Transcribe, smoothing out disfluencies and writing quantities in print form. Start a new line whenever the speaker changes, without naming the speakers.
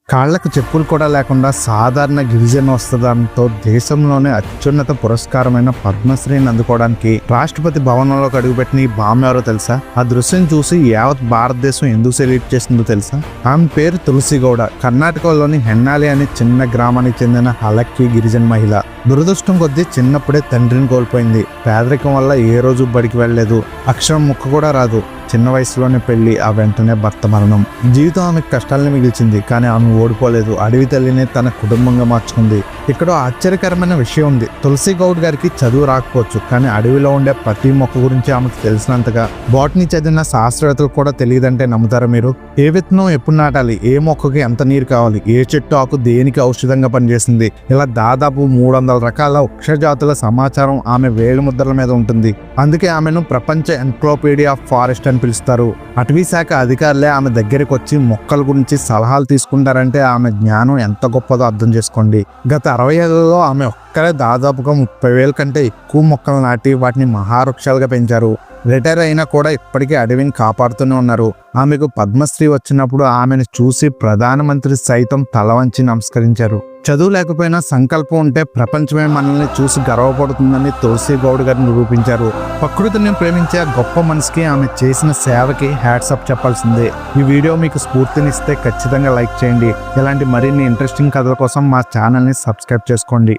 కాళ్లకు చెప్పులు కూడా లేకుండా సాధారణ గిరిజన వస్త్రంతో దేశంలోనే అత్యున్నత పురస్కారమైన పద్మశ్రీని అందుకోవడానికి రాష్ట్రపతి భవనంలోకి అడుగుపెట్టిన ఈ బామ్మ ఎవరో తెలుసా? ఆ దృశ్యం చూసి యావత్ భారతదేశం ఎందుకు సెలెక్ట్ చేసిందో తెలుసా? ఆమె పేరు తులసి గౌడ. కర్ణాటకలోని హెన్నాలి అనే చిన్న గ్రామానికి చెందిన హలక్కి గిరిజన మహిళ. దురదృష్టం కొద్దీ చిన్నప్పుడే తండ్రిని కోల్పోయింది. పేదరికం వల్ల ఏ రోజు బడికి వెళ్ళలేదు. అక్షరం ముక్క కూడా రాదు. చిన్న వయసులోనే పెళ్లి, ఆ వెంటనే భర్త మరణం. జీవితం ఆమెకు కష్టాలని మిగిల్చింది. కానీ ఆమె ఓడిపోలేదు. అడవి తల్లిని తన కుటుంబంగా మార్చుకుంది. ఇక్కడ ఆశ్చర్యకరమైన విషయం ఉంది. తులసి గౌడ్ గారికి చదువు రాకపోవచ్చు, కానీ అడవిలో ఉండే ప్రతి మొక్క గురించి ఆమెకు తెలిసినంతగా బాటనీ చదివిన శాస్త్రవేత్తలు కూడా తెలియదంటే నమ్ముతారా మీరు? ఏ విత్తనం ఎప్పుడు నాటాలి, ఏ మొక్కకి ఎంత నీరు కావాలి, ఏ చెట్టు ఆకు దేనికి ఔషధంగా పనిచేసింది, ఇలా దాదాపు 300 రకాల వృక్షజాతుల సమాచారం ఆమె వేలిముద్రల మీద ఉంటుంది. అందుకే ఆమెను ప్రపంచ ఎన్క్లోపీడియా ఆఫ్ ఫారెస్ట్ అని పిలుస్తారు. అటవీ శాఖ అధికారులే ఆమె దగ్గరికి వచ్చి మొక్కల గురించి సలహాలు తీసుకుంటారంటే ఆమె జ్ఞానం ఎంత గొప్పదో అర్థం చేసుకోండి. గత 60 ఏళ్లలో ఆమె ఒక్కరే దాదాపుగా 30,000 కంటే ఎక్కువ మొక్కలు నాటి వాటిని మహావృక్షాలుగా పెంచారు. రిటైర్ అయినా కూడా ఇప్పటికీ అడవిని కాపాడుతూనే ఉన్నారు. ఆమెకు పద్మశ్రీ వచ్చినప్పుడు ఆమెను చూసి ప్రధానమంత్రి సైతం తల వంచి నమస్కరించారు. చదువు లేకపోయినా సంకల్పం ఉంటే ప్రపంచమే మనల్ని చూసి గర్వపడుతుందని తులసి గౌడ్ గారు నిరూపించారు. ప్రకృతిని ప్రేమించే గొప్ప మనసుకి ఆమె చేసిన సేవకి హ్యాట్సప్ చెప్పాల్సిందే. ఈ వీడియో మీకు స్ఫూర్తినిస్తే ఖచ్చితంగా లైక్ చేయండి. ఇలాంటి మరిన్ని ఇంట్రెస్టింగ్ కథల కోసం మా ఛానల్ని సబ్స్క్రైబ్ చేసుకోండి.